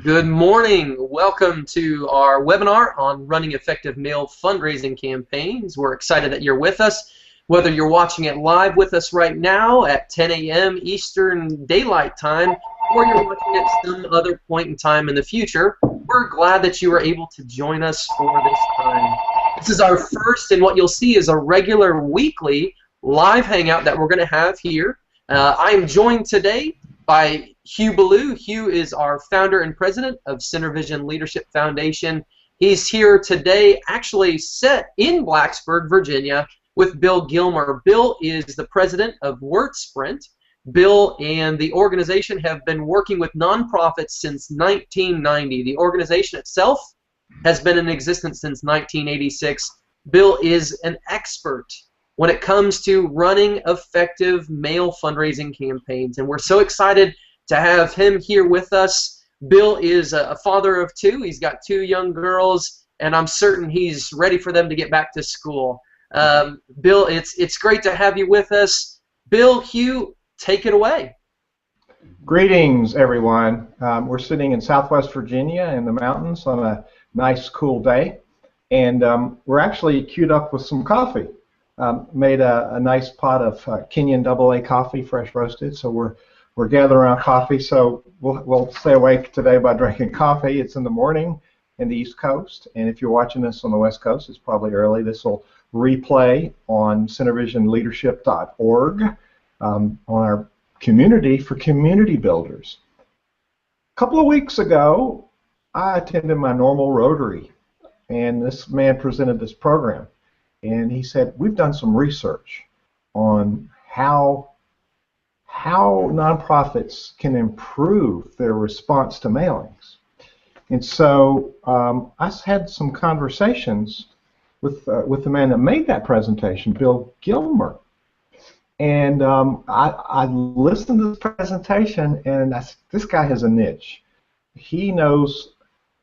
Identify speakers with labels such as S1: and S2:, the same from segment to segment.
S1: Good morning. Welcome to our webinar on running effective mail fundraising campaigns. We're excited that you're with us. Whether you're watching it live with us right now at 10 a.m. Eastern Daylight Time, or you're watching at some other point in time in the future, we're glad that you were able to join us for this time. This is our first, and what you'll see is a regular weekly live hangout that we're going to have here. I am joined today by Hugh Ballou. Hugh is our founder and president of Center Vision Leadership Foundation. He's here today, actually set in Blacksburg, Virginia, with Bill Gilmer. Bill is the president of WordSprint. Bill and the organization have been working with nonprofits since 1990. The organization itself has been in existence since 1986. Bill is an expert when it comes to running effective mail fundraising campaigns, and we're so excited to have him here with us. Bill is a father of two. He's got two young girls, and I'm certain he's ready for them to get back to school. Bill, it's great to have you with us. Bill, Hugh, take it away.
S2: Greetings, everyone. We're sitting in Southwest Virginia in the mountains on a nice, cool day, and we're actually queued up with some coffee. Made a nice pot of Kenyan AA coffee, fresh roasted. So we're gathering around coffee. So we'll stay awake today by drinking coffee. It's in the morning in the East Coast, and if you're watching this on the West Coast, it's probably early. This will replay on centervisionleadership.org on our community for community builders. A couple of weeks ago, I attended my normal Rotary, and this man presented this program. And he said, we've done some research on how nonprofits can improve their response to mailings. And so I had some conversations with the man that made that presentation, Bill Gilmer. And I listened to this presentation, and this guy has a niche. He knows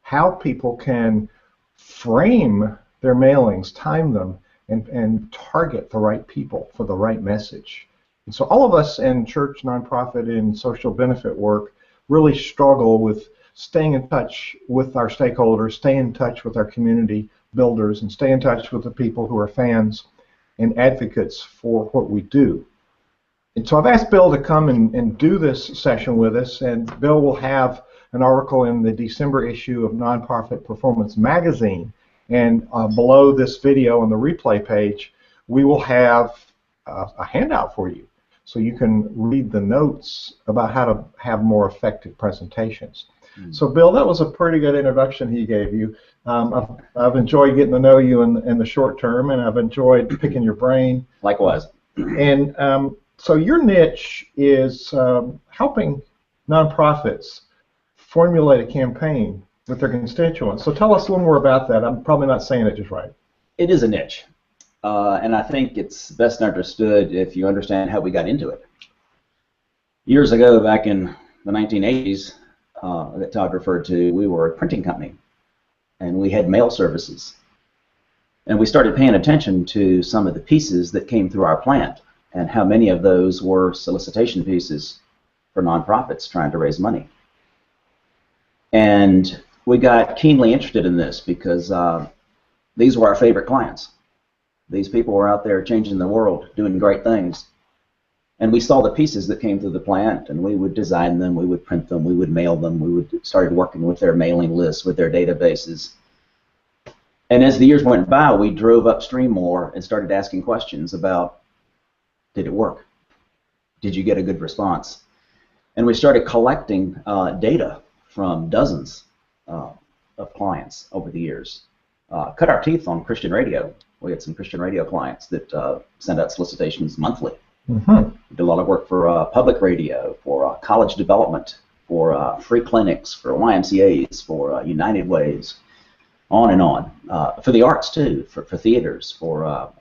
S2: how people can frame their mailings, time them, and target the right people for the right message. And so all of us in church, nonprofit, and social benefit work really struggle with staying in touch with our stakeholders, staying in touch with our community builders, and stay in touch with the people who are fans and advocates for what we do. And so I've asked Bill to come and do this session with us, and Bill will have an article in the December issue of Nonprofit Performance Magazine. And below this video on the replay page, we will have a handout for you so you can read the notes about how to have more effective presentations. So, Bill, that was a pretty good introduction he gave you. I've enjoyed getting to know you in the short term, and I've enjoyed picking your brain.
S3: Likewise.
S2: And so your niche is helping nonprofits formulate a campaign with their constituents. So tell us a little more about that. I'm probably not saying it just right.
S3: It is a niche, and I think it's best understood if you understand how we got into it. Years ago, back in the 1980s, that Todd referred to, we were a printing company, and we had mail services. And we started paying attention to some of the pieces that came through our plant, and how many of those were solicitation pieces for nonprofits trying to raise money. And we got keenly interested in this because these were our favorite clients. These people were out there changing the world, doing great things. And we saw the pieces that came through the plant, and we would design them, we would print them, we would mail them, we would started working with their mailing lists, with their databases. And as the years went by, we drove upstream more and started asking questions about, did it work? Did you get a good response? And we started collecting data from dozens of clients over the years. Cut our teeth on Christian radio. We had some Christian radio clients that sent out solicitations monthly. We did a lot of work for public radio, for college development, for free clinics, for YMCAs, for United Ways, on and on. For the arts too, for theaters, for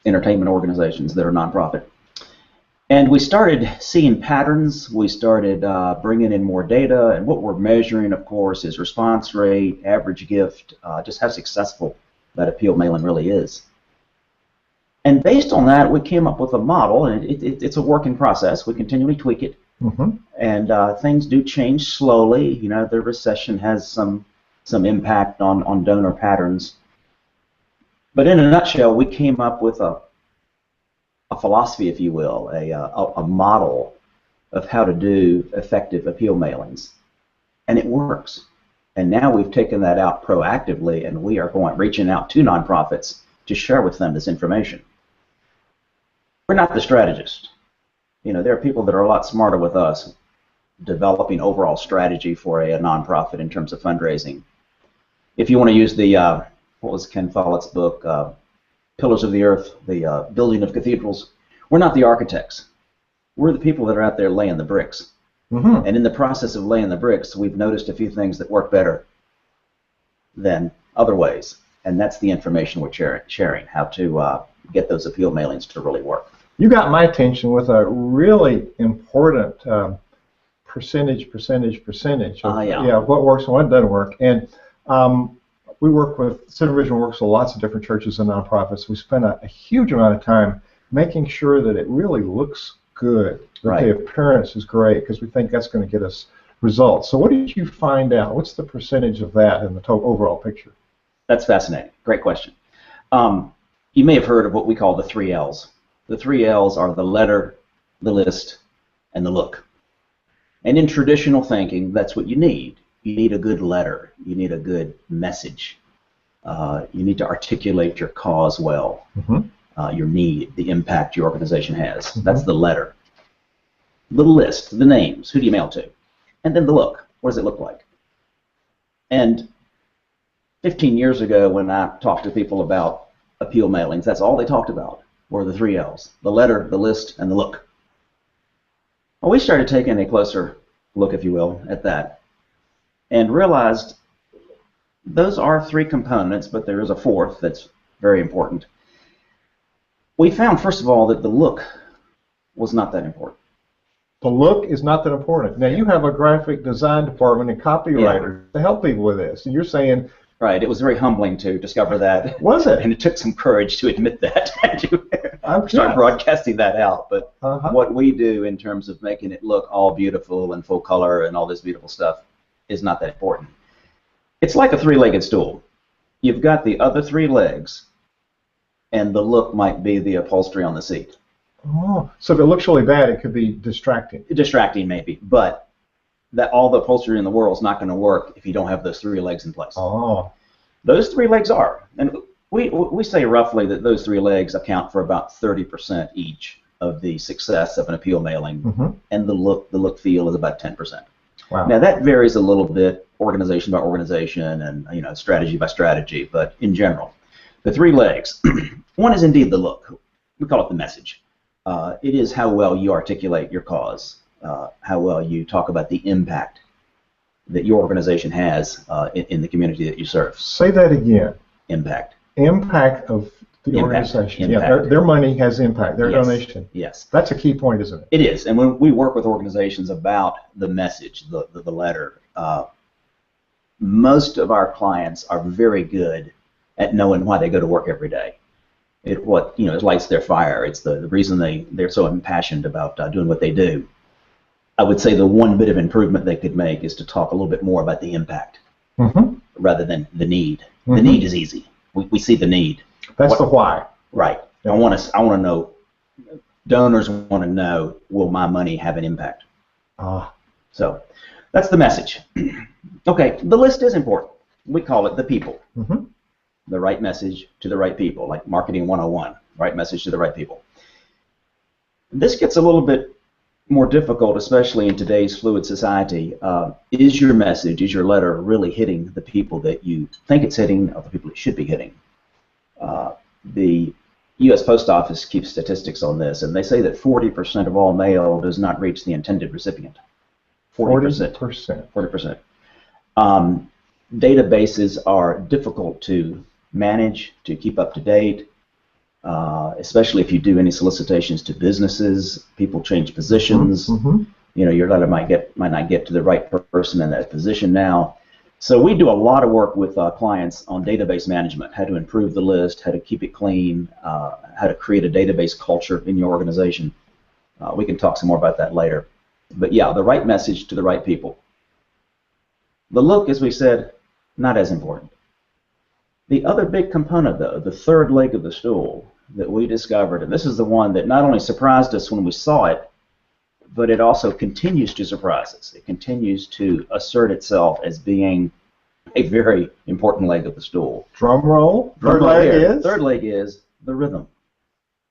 S3: entertainment organizations that are nonprofit. And we started seeing patterns. We started bringing in more data, and what we're measuring, of course, is response rate, average gift, just how successful that appeal mailing really is. And based on that, we came up with a model, and it's a work in process. We continually tweak it.
S2: Mm-hmm.
S3: And things do change slowly. You know, the recession has some impact on donor patterns. But in a nutshell, we came up with a philosophy, if you will, a model of how to do effective appeal mailings, and it works. And now we've taken that out proactively, and we are reaching out to nonprofits to share with them this information. We're not the strategists. You know, there are people that are a lot smarter with us developing overall strategy for a nonprofit in terms of fundraising. If you want to use the, what was Ken Follett's book, Pillars of the Earth, the building of cathedrals, we're not the architects. We're the people that are out there laying the bricks.
S2: Mm-hmm.
S3: And in the process of laying the bricks, we've noticed a few things that work better than other ways. And that's the information we're sharing, how to get those appeal mailings to really work.
S2: You got my attention with a really important percentage of what works and what doesn't work. And we work with, Supervision works with lots of different churches and nonprofits. We spend a huge amount of time making sure that it really looks good, that
S3: Right.
S2: the appearance is great, because we think that's going to get us results. So what did you find out? What's the percentage of that in the overall picture?
S3: That's fascinating. Great question. You may have heard of what we call the 3 L's. The 3 L's are the letter, the list, and the look. And in traditional thinking, that's what you need. You need a good letter. You need a good message. You need to articulate your cause well, your need, the impact your organization has. That's the letter. The list, the names, who do you mail to? And then the look. What does it look like? And 15 years ago, when I talked to people about appeal mailings, that's all they talked about were the 3 L's, the letter, the list, and the look. Well, we started taking a closer look, if you will, at that, and realized those are 3 components, but there is a 4th that's very important. We found, first of all, that the look was not that important.
S2: The look is not that important. Now, you have a graphic design department and copywriter to help people with this, and you're saying...
S3: Right, it was very humbling to discover that.
S2: Was it?
S3: And it took some courage to admit that, and to start broadcasting that out. But what we do in terms of making it look all beautiful and full color and all this beautiful stuff is not that important. It's like a 3-legged stool. You've got the other 3 legs, and the look might be the upholstery on the seat.
S2: Oh, so if it looks really bad, it could be distracting.
S3: Distracting, maybe, but that all the upholstery in the world is not going to work if you don't have those 3 legs in place.
S2: Oh.
S3: Those 3 legs are, and we say roughly that those 3 legs account for about 30% each of the success of an appeal mailing, and the look feel is about 10%.
S2: Wow.
S3: Now that varies a little bit, organization by organization, and strategy by strategy, but in general, the 3 legs. One is indeed the look. We call it the message. It is how well you articulate your cause, how well you talk about the impact that your organization has in the community that you serve.
S2: Say that again.
S3: Impact.
S2: Impact of the organization.
S3: Impact.
S2: Yeah, their money has impact, their donation.
S3: Yes.
S2: That's a key point, isn't it?
S3: It is. And when we work with organizations about the message, the letter, most of our clients are very good at knowing why they go to work every day. It lights their fire. It's the reason they're so impassioned about doing what they do. I would say the one bit of improvement they could make is to talk a little bit more about the impact rather than the need. The need is easy. We see the need.
S2: That's the why.
S3: Right. I want to know. Donors want to know, will my money have an impact? So that's the message. Okay, the list is important. We call it the people. The right message to the right people, like Marketing 101, right message to the right people. This gets a little bit more difficult, especially in today's fluid society. Is your message, is your letter really hitting the people that you think it's hitting, or the people it should be hitting? The U.S. Post Office keeps statistics on this, and they say that 40% of all mail does not reach the intended recipient. 40%. 40%. Databases are difficult to manage, to keep up to date, especially if you do any solicitations to businesses. People change positions. Your letter might not get to the right person in that position now. So we do a lot of work with clients on database management, how to improve the list, how to keep it clean, how to create a database culture in your organization. We can talk some more about that later. But yeah, the right message to the right people. The look, as we said, not as important. The other big component, though, the third leg of the stool that we discovered, and this is the one that not only surprised us when we saw it, but it also continues to surprise us. It continues to assert itself as being a very important leg of the stool.
S2: Drum roll.
S3: Third leg is? Third leg is the rhythm.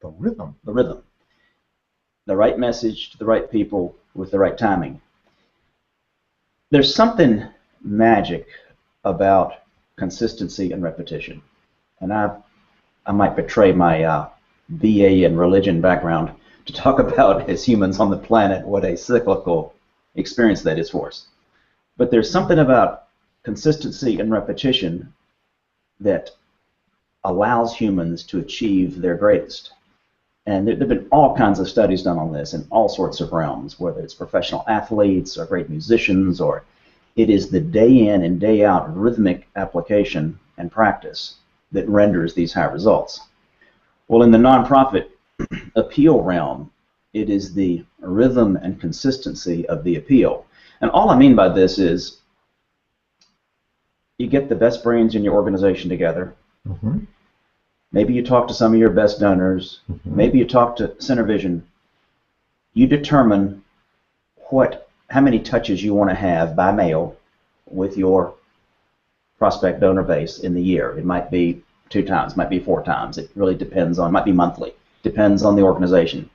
S2: The rhythm.
S3: The rhythm. The right message to the right people with the right timing. There's something magic about consistency and repetition. And I might betray my BA and religion background to talk about, as humans on the planet, what a cyclical experience that is for us. But there's something about consistency and repetition that allows humans to achieve their greatest. And there have been all kinds of studies done on this in all sorts of realms, whether it's professional athletes or great musicians, or it is the day in and day out rhythmic application and practice that renders these high results. Well, in the nonprofit appeal realm, it is the rhythm and consistency of the appeal. And all I mean by this is you get the best brains in your organization together.
S2: Mm-hmm.
S3: Maybe you talk to some of your best donors. Mm-hmm. Maybe you talk to Center Vision. You determine how many touches you want to have by mail with your prospect donor base in the year. It might be 2 times, it might be 4 times. It really depends on, it might be monthly. Depends on the organization.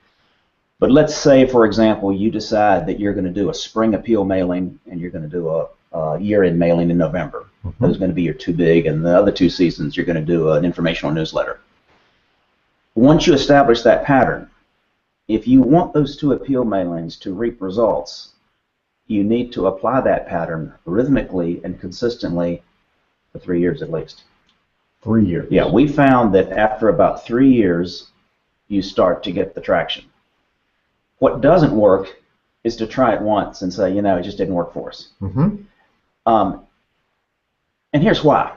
S3: But let's say, for example, you decide that you're going to do a spring appeal mailing and you're going to do a year-end mailing in November. Mm-hmm. Those are going to be your 2 big, and the other 2 seasons you're going to do an informational newsletter. Once you establish that pattern, if you want those 2 appeal mailings to reap results, you need to apply that pattern rhythmically and consistently for 3 years at least.
S2: 3 years?
S3: Yeah, we found that after about 3 years, you start to get the traction. What doesn't work is to try it once and say, it just didn't work for us.
S2: Mm-hmm.
S3: And here's why.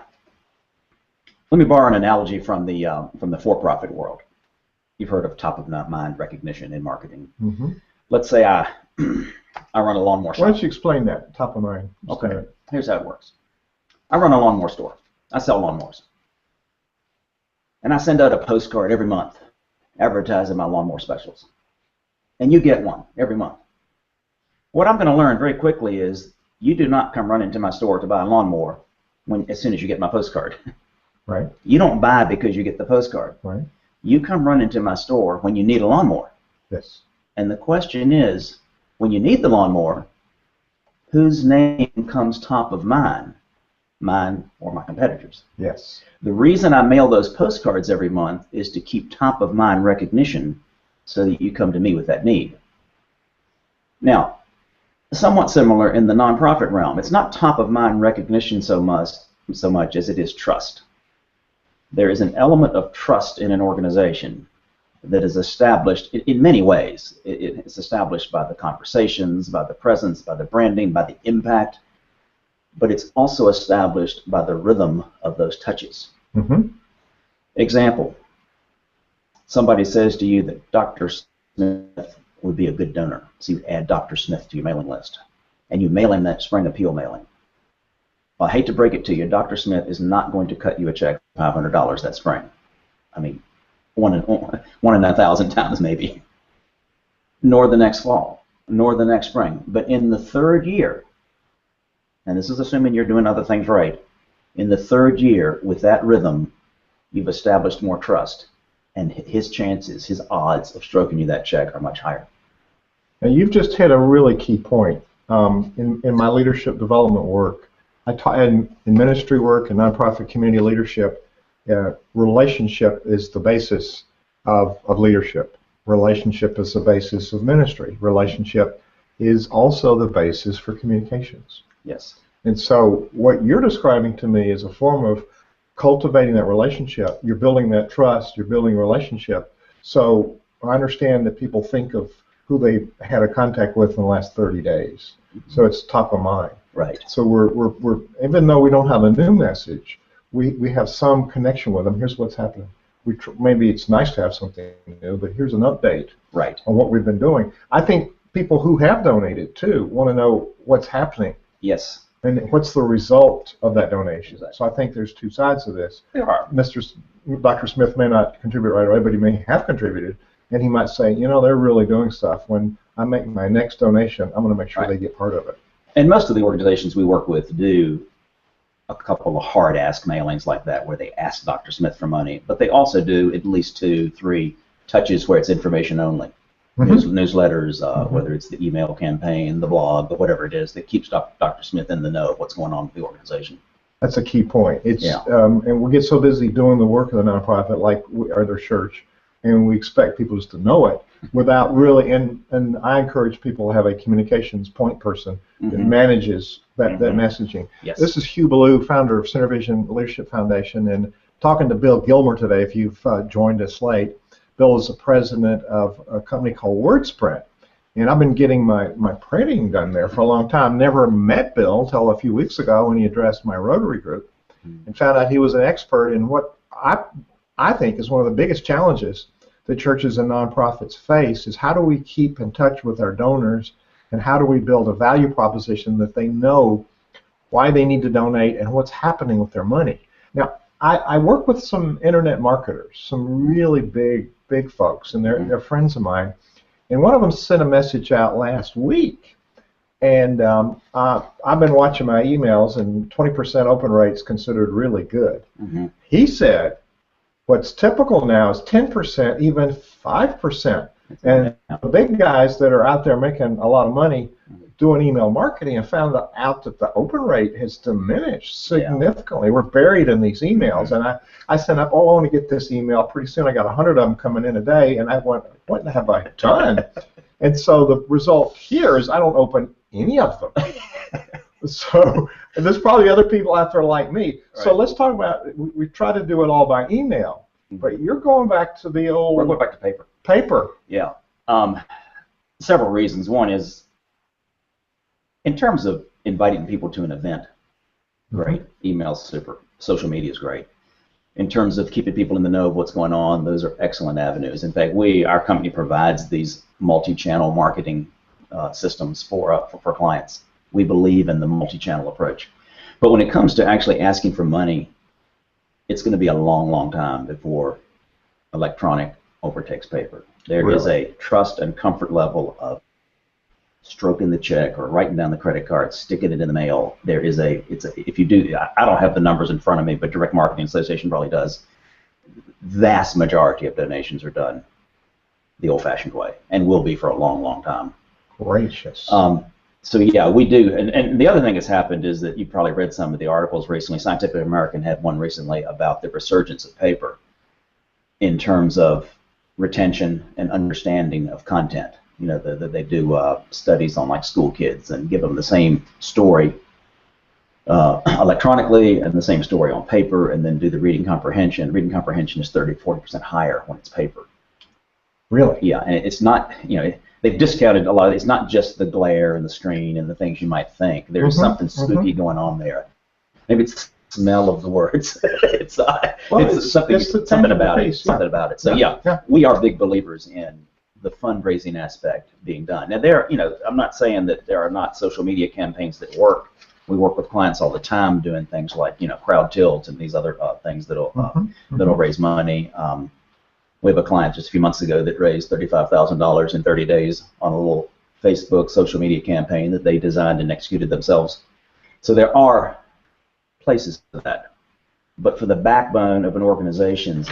S3: Let me borrow an analogy from the for-profit world. You've heard of top-of-mind recognition in marketing.
S2: Mm-hmm.
S3: Let's say I run a lawnmower shop.
S2: Why don't you explain that, top of mind?
S3: Okay, here's how it works. I run a lawnmower store. I sell lawnmowers. And I send out a postcard every month advertising my lawnmower specials. And you get one every month. What I'm going to learn very quickly is you do not come running to my store to buy a lawnmower as soon as you get my postcard.
S2: Right.
S3: You don't buy because you get the postcard.
S2: Right.
S3: You come running to my store when you need a lawnmower.
S2: Yes.
S3: And the question is, when you need the lawnmower, whose name comes top of mind? Mine or my competitors?
S2: Yes.
S3: The reason I mail those postcards every month is to keep top of mind recognition so that you come to me with that need. Now, somewhat similar in the nonprofit realm. It's not top of mind recognition so much as it is trust. There is an element of trust in an organization that is established in many ways. It's established by the conversations, by the presence, by the branding, by the impact, but it's also established by the rhythm of those touches.
S2: Mm-hmm.
S3: Example, somebody says to you that Dr. Smith would be a good donor, so you add Dr. Smith to your mailing list, and you mail him that spring appeal mailing. Well, I hate to break it to you, Dr. Smith is not going to cut you a check for $500 that spring. I mean, one in 1,000 times maybe. Nor the next fall, nor the next spring. But in the 3rd year, and this is assuming you're doing other things right, in the 3rd year with that rhythm, you've established more trust, and his chances, his odds of stroking you that check are much higher.
S2: Now you've just hit a really key point. In my leadership development work, in ministry work and nonprofit community leadership, relationship is the basis of leadership. Relationship is the basis of ministry. Relationship is also the basis for communications.
S3: Yes.
S2: And so what you're describing to me is a form of cultivating that relationship. You're building that trust. You're building a relationship. So I understand that people think of who they had a contact with in the last 30 days. Mm-hmm. So it's top of mind.
S3: Right.
S2: So we're even though we don't have a new message, we have some connection with them. Here's what's happening. Maybe it's nice to have something new, but here's an update
S3: right.
S2: on what we've been doing. I think people who have donated too want to know what's happening
S3: Yes.
S2: and what's the result of that donation. So I think there's two sides of this.
S3: There are.
S2: Dr. Smith may not contribute right away, but he may have contributed, and he might say, you know, they're really doing stuff. When I make my next donation, I'm going to make sure they get part of it.
S3: And most of the organizations we work with do a couple of hard ask mailings like that where they ask Dr. Smith for money, but they also do at least 2, 3 touches where it's information only. Newsletters, whether it's the email campaign, the blog, but whatever it is that keeps Dr. Smith in the know of what's going on with the organization.
S2: That's a key point. It's and we get so busy doing the work of the nonprofit, like their church, and we expect people just to know it without really. And I encourage people to have a communications point person that manages that messaging.
S3: Yes.
S2: This is Hugh Ballou, founder of Center Vision Leadership Foundation, and talking to Bill Gilmer today. If you've joined us late, Bill is the president of a company called WordSpread. And I've been getting my printing done there for a long time. Never met Bill until a few weeks ago when he addressed my Rotary group and found out he was an expert in what I think is one of the biggest challenges that churches and nonprofits face is how do we keep in touch with our donors and how do we build a value proposition that they know why they need to donate and what's happening with their money. Now, I work with some internet marketers, some really big folks, and they're friends of mine. And one of them sent a message out last week, and I've been watching my emails, and 20% open rate's considered really good. He said, what's typical now is 10%, even 5%. And the big guys that are out there making a lot of money doing email marketing have found out that the open rate has diminished significantly. We're buried in these emails, and I sent up, I want to get this email. Pretty soon I got 100 of them coming in a day, and I went, what have I done? And so the result here is I don't open any of them. So, and there's probably other people out there like me. Right. So let's talk about, we try to do it all by email, but you're going back to the old...
S3: We're going back to paper.
S2: Paper.
S3: Yeah. Several reasons. One is, in terms of inviting people to an event, great. Email's super. Social media is great. In terms of keeping people in the know of what's going on, those are excellent avenues. In fact, our company provides these multi-channel marketing systems for clients. We believe in the multi-channel approach. But when it comes to actually asking for money, it's going to be a long, long time before electronic overtakes paper. There is a trust and comfort level of stroking the check or writing down the credit card, sticking it in the mail. There is if you do, I don't have the numbers in front of me, but Direct Marketing Association probably does. Vast majority of donations are done the old-fashioned way and will be for a long, long time.
S2: Gracious.
S3: So yeah, we do. And the other thing that's happened is that you probably read some of the articles recently. Scientific American had one recently about the resurgence of paper in terms of retention and understanding of content. You know, they do studies on like school kids and give them the same story electronically and the same story on paper, and then do the reading comprehension. Reading comprehension is 30–40% higher when it's paper.
S2: Really?
S3: Yeah, and it's not, you know, they've discounted a lot of it. It's not just the glare and the screen and the things you might think. There's something spooky going on there. Maybe it's the smell of the words. it's something about it. Something about it. So yeah, we are big believers in the fundraising aspect being done. Now I'm not saying that there are not social media campaigns that work. We work with clients all the time doing things like, crowd tilts and these other things that'll raise money. We have a client just a few months ago that raised $35,000 in 30 days on a little Facebook social media campaign that they designed and executed themselves. So there are places for that. But for the backbone of an organization's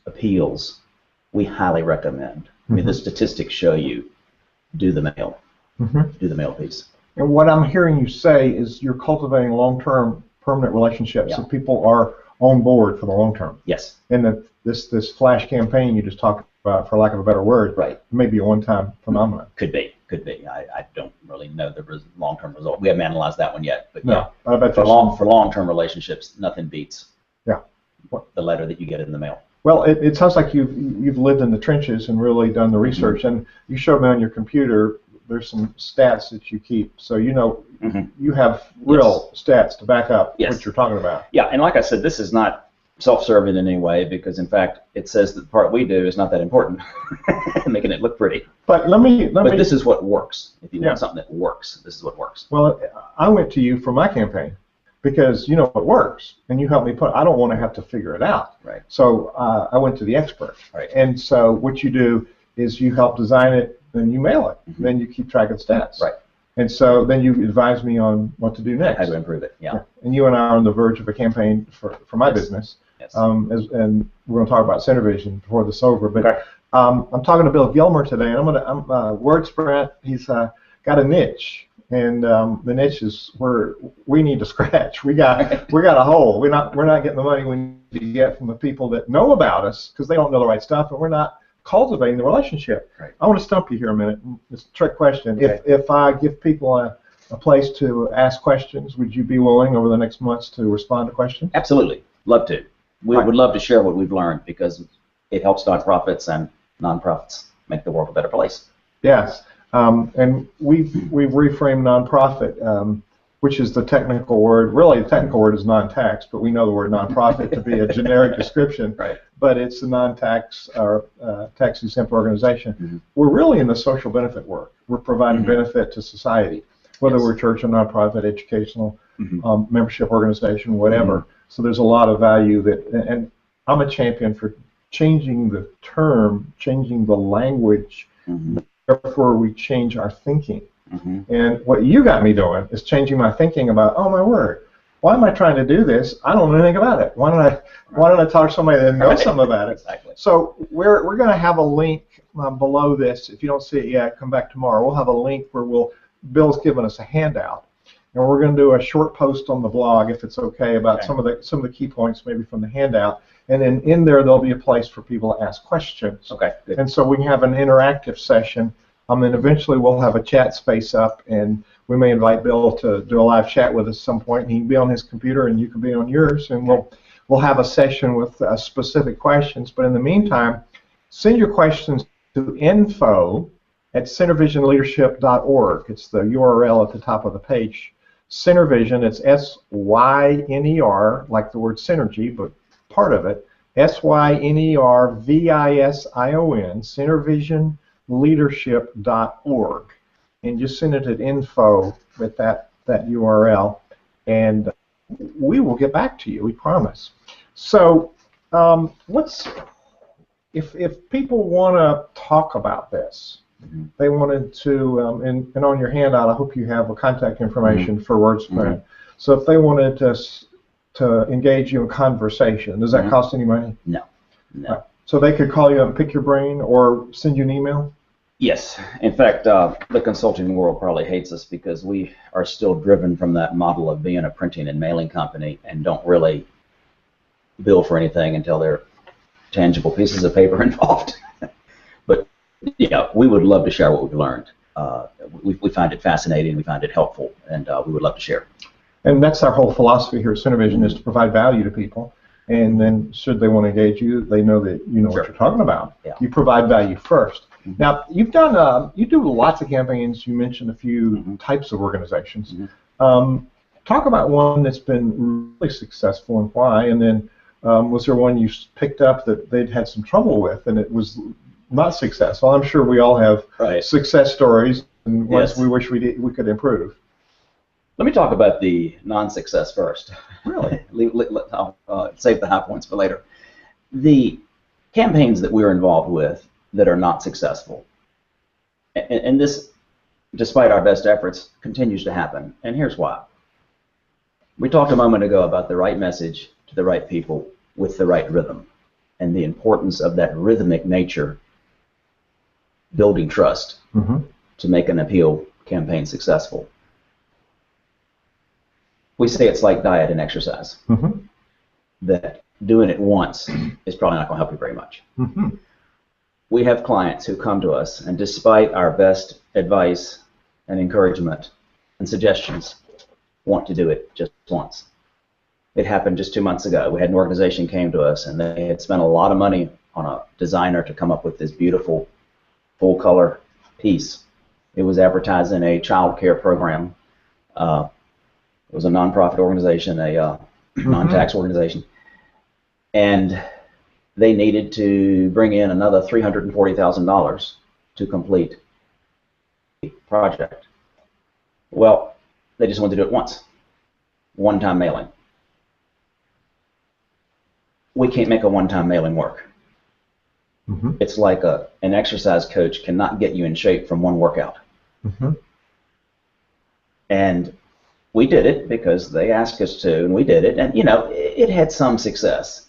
S3: appeals, we highly recommend. I mean, the statistics show you do the mail. Do the mail piece.
S2: And what I'm hearing you say is you're cultivating long-term permanent relationships so people are on board for the long term.
S3: Yes.
S2: And this flash campaign you just talked about, for lack of a better word, may be a one-time phenomenon.
S3: Could be. I don't really know the long-term result. We haven't analyzed that one yet. But
S2: I bet
S3: for long-term relationships, nothing beats the letter that you get in the mail.
S2: Well, it sounds like you've lived in the trenches and really done the research. And you showed me on your computer there's some stats that you keep, so you have real stats to back up what you're talking about.
S3: Yeah, and like I said, this is not self-serving in any way, because in fact it says that the part we do is not that important, making it look pretty.
S2: But
S3: But this is what works. If you
S2: Yeah.
S3: want something that works, this is what works.
S2: Well, I went to you for my campaign because you know what works, and you helped me put. I don't want to have to figure it out.
S3: Right.
S2: So I went to the expert.
S3: Right.
S2: And so what you do is you help design it, then you mail it, then you keep track of stats.
S3: Right.
S2: And so then you advise me on what to do next.
S3: How to improve it. Yeah.
S2: And you and I are on the verge of a campaign for my business.
S3: Yes.
S2: And we're going to talk about CenterVision before this is over. But
S3: Okay.
S2: I'm talking to Bill Gilmer today, and I'm WordSprint. He's got a niche, and the niche is where we need to scratch. We got a hole. We're not getting the money we need to get from the people that know about us because they don't know the right stuff, and we're not cultivating the relationship.
S3: Right.
S2: I want to stump you here a minute. It's a trick question.
S3: Okay.
S2: If I give people a place to ask questions, would you be willing over the next months to respond to questions?
S3: Absolutely. Love to. We
S2: Right.
S3: would love to share what we've learned, because it helps nonprofits, and nonprofits make the world a better place.
S2: Yes, and we've reframed nonprofit, which is the technical word. Really, the technical word is non-tax, but we know the word nonprofit to be a generic description.
S3: Right.
S2: But it's a non-tax or tax-exempt organization.
S3: Mm-hmm.
S2: We're really in the social benefit work. We're providing
S3: Mm-hmm.
S2: benefit to society, whether
S3: Yes.
S2: we're church or nonprofit, educational,
S3: Mm-hmm.
S2: membership organization, whatever.
S3: Mm-hmm.
S2: So there's a lot of value that, and I'm a champion for changing the term, changing the language.
S3: Mm-hmm.
S2: Therefore, we change our thinking.
S3: Mm-hmm.
S2: And what you got me doing is changing my thinking about, oh my word, why am I trying to do this? I don't know anything about it. Why don't I talk to somebody that knows something about it?
S3: Exactly.
S2: So we're going to have a link below this. If you don't see it yet, come back tomorrow. We'll have a link where Bill's given us a handout, and we're going to do a short post on the blog, if it's okay, about
S3: Okay.
S2: some of the key points maybe from the handout. And then in there'll be a place for people to ask questions.
S3: Okay. Good.
S2: And so we can have an interactive session. And eventually we'll have a chat space up, and we may invite Bill to do a live chat with us at some point. He can be on his computer, and you can be on yours, and we'll have a session with specific questions. But in the meantime, send your questions to info@centervisionleadership.org. It's the URL at the top of the page. CenterVision, it's SYNER, like the word synergy, but part of it, SYNERVISION, CenterVisionLeadership.org, and just send it at info at that URL, and we will get back to you, we promise. So if people want to talk about this,
S3: Mm-hmm.
S2: they wanted to, and on your handout, I hope you have a contact information for WordSprint.
S3: Mm-hmm.
S2: So if they wanted to engage you in conversation, does that
S3: Mm-hmm.
S2: cost any money?
S3: No. No.
S2: So they could call you up and pick your brain or send you an email?
S3: Yes. In fact, the consulting world probably hates us because we are still driven from that model of being a printing and mailing company and don't really bill for anything until there are tangible pieces of paper involved. But yeah, we would love to share what we've learned. We find it fascinating, we find it helpful, and we would love to share.
S2: And that's our whole philosophy here at CenterVision, is to provide value to people. And then should they want to engage you, they know that you know
S3: Sure.
S2: what you're talking about.
S3: Yeah.
S2: You provide value first.
S3: Mm-hmm.
S2: Now, you do lots of campaigns. You mentioned a few
S3: Mm-hmm.
S2: types of organizations.
S3: Mm-hmm.
S2: Talk about one that's been really successful and why, and then was there one you picked up that they'd had some trouble with and it was not successful? I'm sure we all have
S3: Right.
S2: success stories and ones
S3: Yes.
S2: we wish we could improve.
S3: Let me talk about the non-success first.
S2: Really?
S3: I'll save the high points for later. The campaigns that we're involved with that are not successful, and this, despite our best efforts, continues to happen. And here's why. We talked a moment ago about the right message to the right people with the right rhythm, and the importance of that rhythmic nature building trust
S2: Mm-hmm.
S3: to make an appeal campaign successful. We say it's like diet and exercise,
S2: Mm-hmm.
S3: that doing it once is probably not going to help you very much.
S2: Mm-hmm.
S3: We have clients who come to us, and despite our best advice and encouragement and suggestions, want to do it just once. It happened just 2 months ago. We had an organization came to us, and they had spent a lot of money on a designer to come up with this beautiful full-color piece. It was advertising a child care program. It was a nonprofit organization, a non-tax organization. and they needed to bring in another $340,000 to complete the project. Well, they just wanted to do it once, one-time mailing. We can't make a one-time mailing work.
S2: Mm-hmm.
S3: It's like an exercise coach cannot get you in shape from one workout.
S2: Mm-hmm.
S3: And we did it because they asked us to, and we did it. And, you know, it had some success,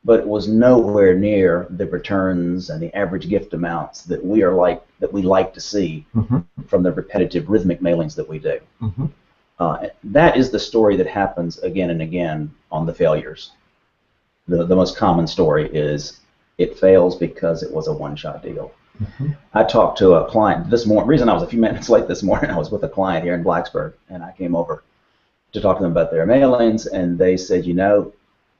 S3: but it was nowhere near the returns and the average gift amounts that we like to see
S2: Mm-hmm.
S3: from the repetitive rhythmic mailings that we do.
S2: Mm-hmm.
S3: That is the story that happens again and again on the failures. The most common story is it fails because it was a one-shot deal.
S2: Mm-hmm.
S3: I talked to a client this morning. The reason I was a few minutes late this morning, I was with a client here in Blacksburg, and I came over to talk to them about their mailings, and they said, you know,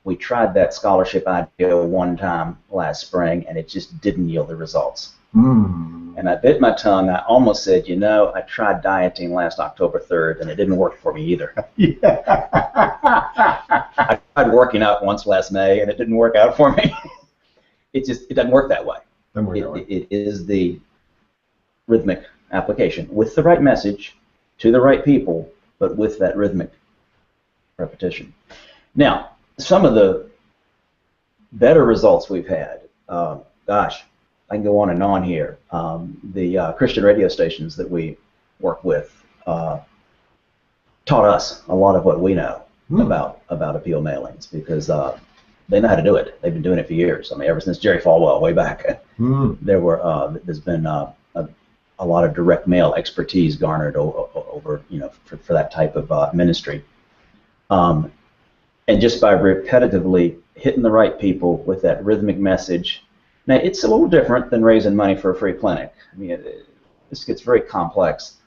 S3: we tried that scholarship idea one time last spring, and it just didn't yield the results.
S2: Mm.
S3: And I bit my tongue. I almost said, you know, I tried dieting last October 3rd, and it didn't work for me either.
S2: Yeah.
S3: I tried working out once last May, and it didn't work out for me. It doesn't work that way. It is the rhythmic application with the right message to the right people, but with that rhythmic repetition. Now, some of the better results we've had, gosh, I can go on and on here. The Christian radio stations that we work with taught us a lot of what we know about appeal mailings, because they know how to do it. They've been doing it for years. I mean, ever since Jerry Falwell, way back, there's been a lot of direct mail expertise garnered over, you know, for that type of ministry. And just by repetitively hitting the right people with that rhythmic message. Now, it's a little different than raising money for a free clinic. I mean, this gets very complex.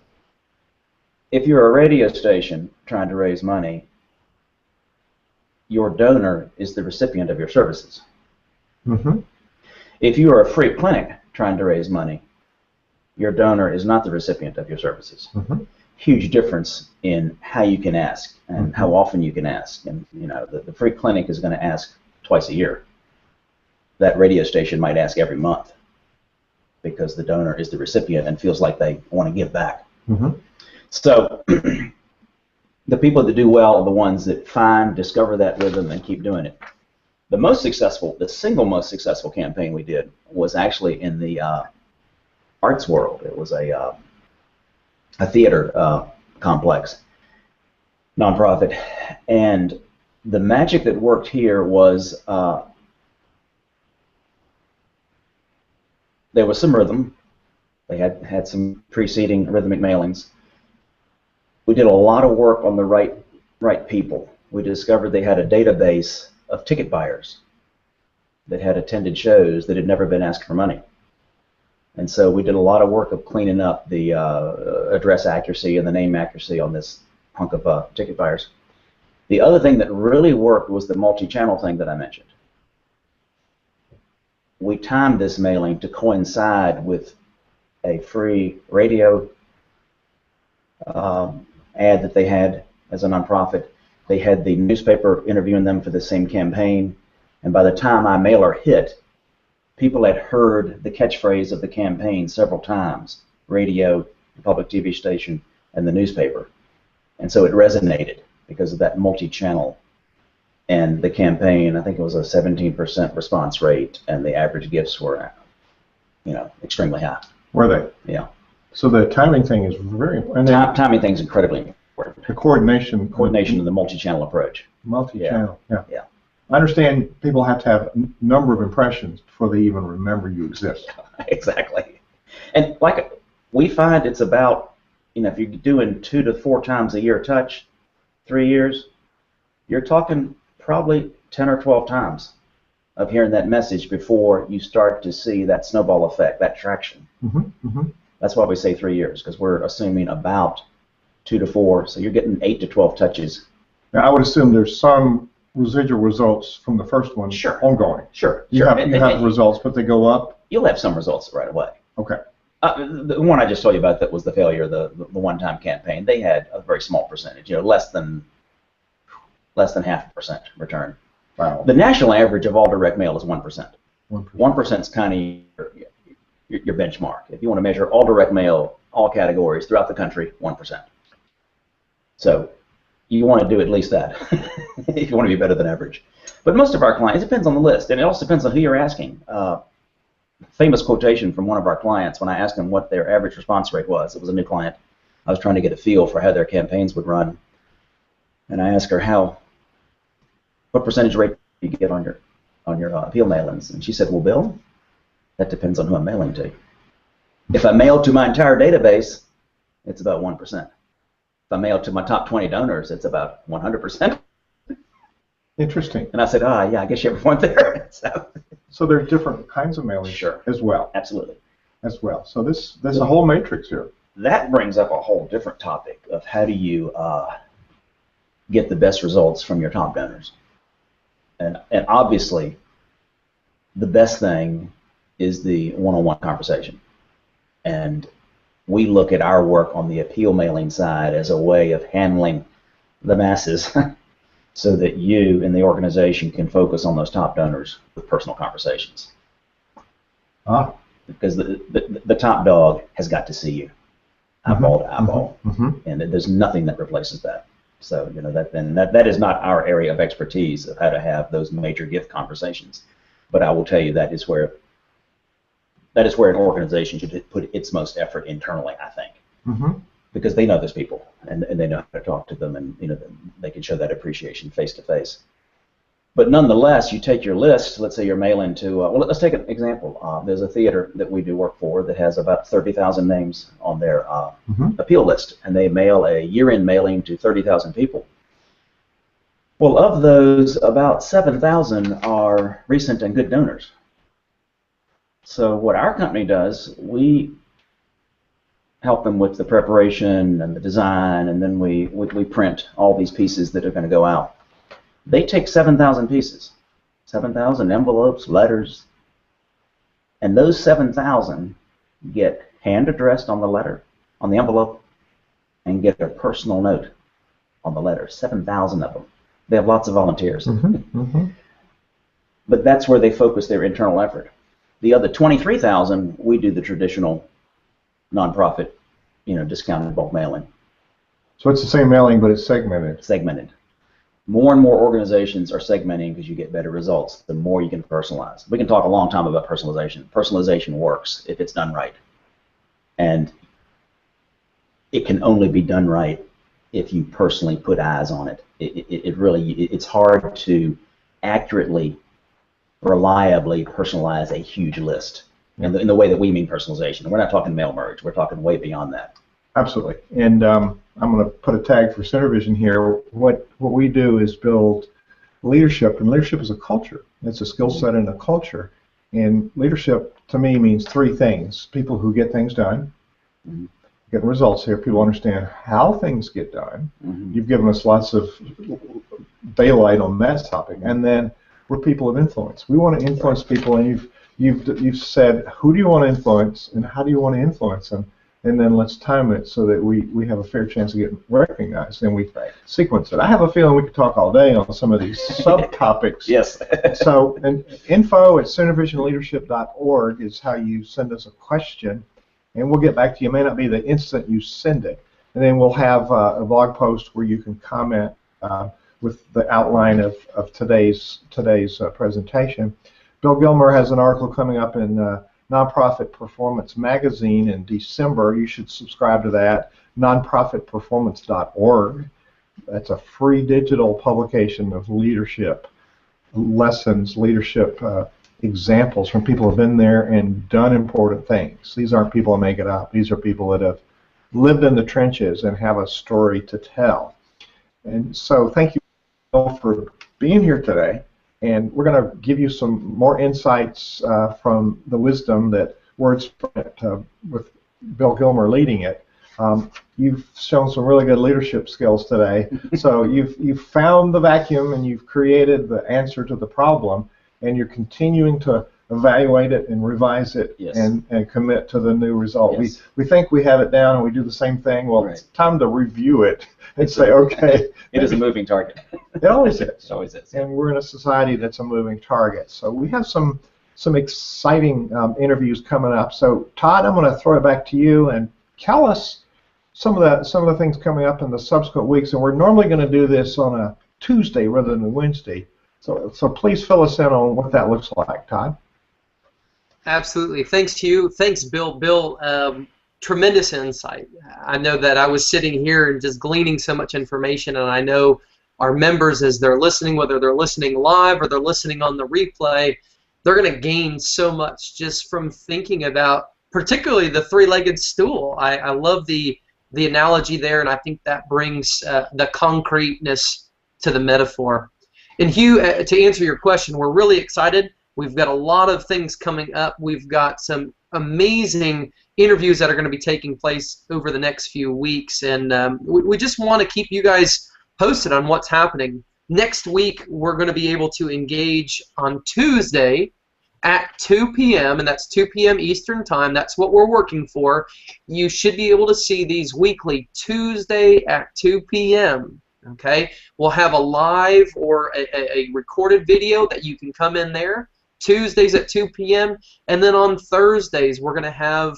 S3: If you're a radio station trying to raise money, your donor is the recipient of your services.
S2: Mm-hmm.
S3: If you are a free clinic trying to raise money, your donor is not the recipient of your services.
S2: Mm-hmm.
S3: Huge difference in how you can ask and how often you can ask. And, you know, the free clinic is going to ask twice a year. That radio station might ask every month because the donor is the recipient and feels like they want to give back.
S2: Mm-hmm.
S3: So the people that do well are the ones that discover that rhythm and keep doing it. The single most successful campaign we did was actually in the arts world. It was a theater complex, nonprofit, and the magic that worked here was there was some rhythm. They had some preceding rhythmic mailings. We did a lot of work on the right people. We discovered they had a database of ticket buyers that had attended shows that had never been asked for money. And so we did a lot of work of cleaning up the address accuracy and the name accuracy on this hunk of ticket buyers. The other thing that really worked was the multi-channel thing that I mentioned. We timed this mailing to coincide with a free radio ad that they had as a nonprofit. They had the newspaper interviewing them for the same campaign, and by the time my mailer hit, people had heard the catchphrase of the campaign several times: radio, the public TV station, and the newspaper. And so it resonated because of that multi-channel. And the campaign, I think it was a 17% response rate, and the average gifts were, you know, extremely high.
S2: Were they?
S3: Yeah.
S2: So the timing thing is very important.
S3: Timing thing is incredibly important.
S2: The coordination.
S3: Coordination of the multi-channel approach.
S2: Multi-channel. Yeah.
S3: Yeah.
S2: I understand people have to have a number of impressions before they even remember you exist.
S3: Exactly. And like we find it's about, you know, if you're doing 2 to 4 times a year touch, 3 years, you're talking probably 10 or 12 times of hearing that message before you start to see that snowball effect, that traction.
S2: Mm-hmm. Mm-hmm.
S3: That's why we say 3 years, because we're assuming about 2 to 4, so you're getting 8 to 12 touches.
S2: Now, I would assume there's some residual results from the first one ongoing.
S3: Sure.
S2: You have results, but they go up?
S3: You'll have some results right away.
S2: Okay.
S3: The one I just told you about that was the failure, the one-time campaign. They had a very small percentage, you know, less than 0.5% return.
S2: Wow.
S3: The national average of all direct mail is 1%.
S2: 1%.
S3: 1% is kind of your benchmark. If you want to measure all direct mail, all categories throughout the country, 1%. So you want to do at least that if you want to be better than average. But most of our clients, it depends on the list, and it also depends on who you're asking. Famous quotation from one of our clients when I asked them what their average response rate was. It was a new client. I was trying to get a feel for how their campaigns would run, and I asked her what percentage rate do you get on your appeal mailings, and she said, "Well, Bill, that depends on who I'm mailing to. If I mail to my entire database, it's about 1%. If I mail to my top 20 donors, it's about 100%."
S2: Interesting.
S3: And I said, yeah, I guess you have a point there.
S2: So there are different kinds of mailings
S3: Sure.
S2: as well.
S3: Absolutely.
S2: As well. So there's a whole matrix here.
S3: That brings up a whole different topic of how do you get the best results from your top donors. And obviously, the best thing is the one-on-one conversation. And we look at our work on the appeal mailing side as a way of handling the masses so that you and the organization can focus on those top donors with personal conversations. Because the top dog has got to see you, eyeball to eyeball, and there's nothing that replaces that. So that is not our area of expertise of how to have those major gift conversations. But I will tell you that is where an organization should put its most effort internally, I think, because they know those people and they know how to talk to them, and they can show that appreciation face to face. But nonetheless, you take your list. Let's say you're mailing to. Well, let's take an example. There's a theater that we do work for that has about 30,000 names on their appeal list, and they mail a year-end mailing to 30,000 people. Well, of those, about 7,000 are recent and good donors. So what our company does, we help them with the preparation and the design, and then we print all these pieces that are going to go out. They take 7,000 pieces, 7,000 envelopes, letters, and those 7,000 get hand addressed on the letter, on the envelope, and get their personal note on the letter. 7,000 of them. They have lots of volunteers. But that's where they focus their internal effort. The other 23,000, we do the traditional nonprofit, discounted bulk mailing.
S2: So it's the same mailing, but it's segmented.
S3: Segmented. More and more organizations are segmenting because you get better results. The more you can personalize. We can talk a long time about personalization. Personalization works if it's done right. And it can only be done right if you personally put eyes on it. It's hard to accurately, reliably personalize a huge list in the way that we mean personalization. We're not talking mail merge. We're talking way beyond that.
S2: Absolutely. And I'm going to put a tag for CenterVision here. What we do is build leadership, and leadership is a culture. It's a skill set and a culture. And leadership, to me, means three things. People who get things done, get results here. People understand how things get done. You've given us lots of daylight on that topic. And then we're people of influence. We want to influence people, and you've said, who do you want to influence, and how do you want to influence them? And then let's time it so that we have a fair chance of getting recognized, and we sequence it. I have a feeling we could talk all day on some of these subtopics.
S3: Yes.
S2: So, and info@centervisionleadership.org is how you send us a question, and we'll get back to you. It may not be the instant you send it, and then we'll have a blog post where you can comment with the outline of today's presentation. Bill Gilmer has an article coming up in Nonprofit Performance Magazine in December. You should subscribe to that, nonprofitperformance.org. That's a free digital publication of leadership lessons, leadership examples from people who have been there and done important things. These aren't people who make it up. These are people that have lived in the trenches and have a story to tell. And so thank you all for being here today. And we're going to give you some more insights from the wisdom that Words with Bill Gilmer leading it. You've shown some really good leadership skills today. So you've found the vacuum and you've created the answer to the problem, and you're continuing to evaluate it and revise it
S3: Yes.
S2: and commit to the new result.
S3: Yes.
S2: We think we have it down and we do the same thing. Well,
S3: Right.
S2: it's time to review it and say, okay.
S3: It is a moving target.
S2: It always is.
S3: It always is.
S2: And we're in a society that's a moving target. So we have some exciting interviews coming up. So Todd, I'm going to throw it back to you and tell us some of the things coming up in the subsequent weeks. And we're normally going to do this on a Tuesday rather than a Wednesday. So please fill us in on what that looks like, Todd.
S1: Absolutely. Thanks to you. Thanks, Bill. Bill, tremendous insight. I know that I was sitting here and just gleaning so much information, and I know our members, as they're listening, whether they're listening live or they're listening on the replay, they're going to gain so much just from thinking about particularly the three-legged stool. I love the analogy there, and I think that brings the concreteness to the metaphor. And Hugh, to answer your question, we're really excited. We've got a lot of things coming up. We've got some amazing interviews that are going to be taking place over the next few weeks, and we just want to keep you guys posted on what's happening. Next week, we're going to be able to engage on Tuesday at 2 p.m., and that's 2 p.m. Eastern Time. That's what we're working for. You should be able to see these weekly, Tuesday at 2 p.m., okay? We'll have a live or a recorded video that you can come in there. Tuesdays at 2 p.m. and then on Thursdays we're going to have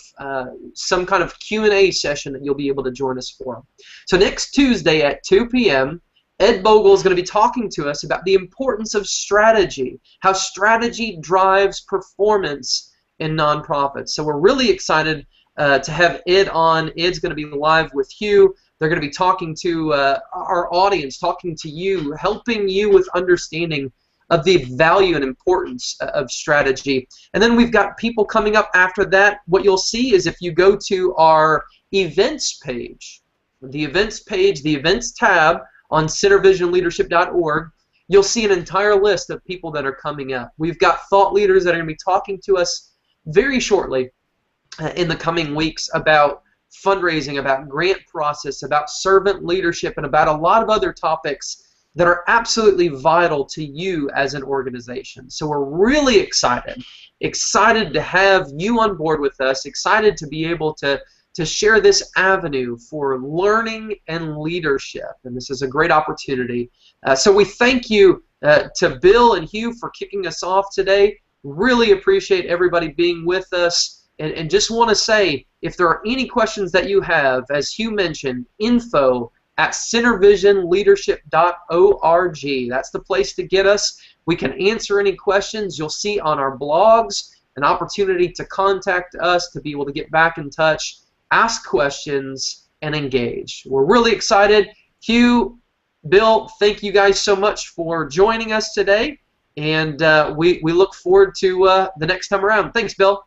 S1: some kind of Q&A session that you'll be able to join us for. So next Tuesday at 2 p.m. Ed Bogle is going to be talking to us about the importance of strategy, how strategy drives performance in nonprofits. So we're really excited to have Ed on. Ed's going to be live with Hugh. They're going to be talking to our audience, talking to you, helping you with understanding of the value and importance of strategy. And then we've got people coming up after that. What you'll see is if you go to our events page, the events tab on centervisionleadership.org, you'll see an entire list of people that are coming up. We've got thought leaders that are going to be talking to us very shortly in the coming weeks about fundraising, about grant process, about servant leadership, and about a lot of other topics that are absolutely vital to you as an organization. So we're really excited to have you on board with us, excited to be able to share this avenue for learning and leadership, and this is a great opportunity. So we thank you to Bill and Hugh for kicking us off today. Really appreciate everybody being with us, and just want to say, if there are any questions that you have, as Hugh mentioned, info@centervisionleadership.org. That's the place to get us. We can answer any questions. You'll see on our blogs an opportunity to contact us, to be able to get back in touch, ask questions, and engage. We're really excited. Hugh, Bill, thank you guys so much for joining us today, and we look forward to the next time around. Thanks, Bill.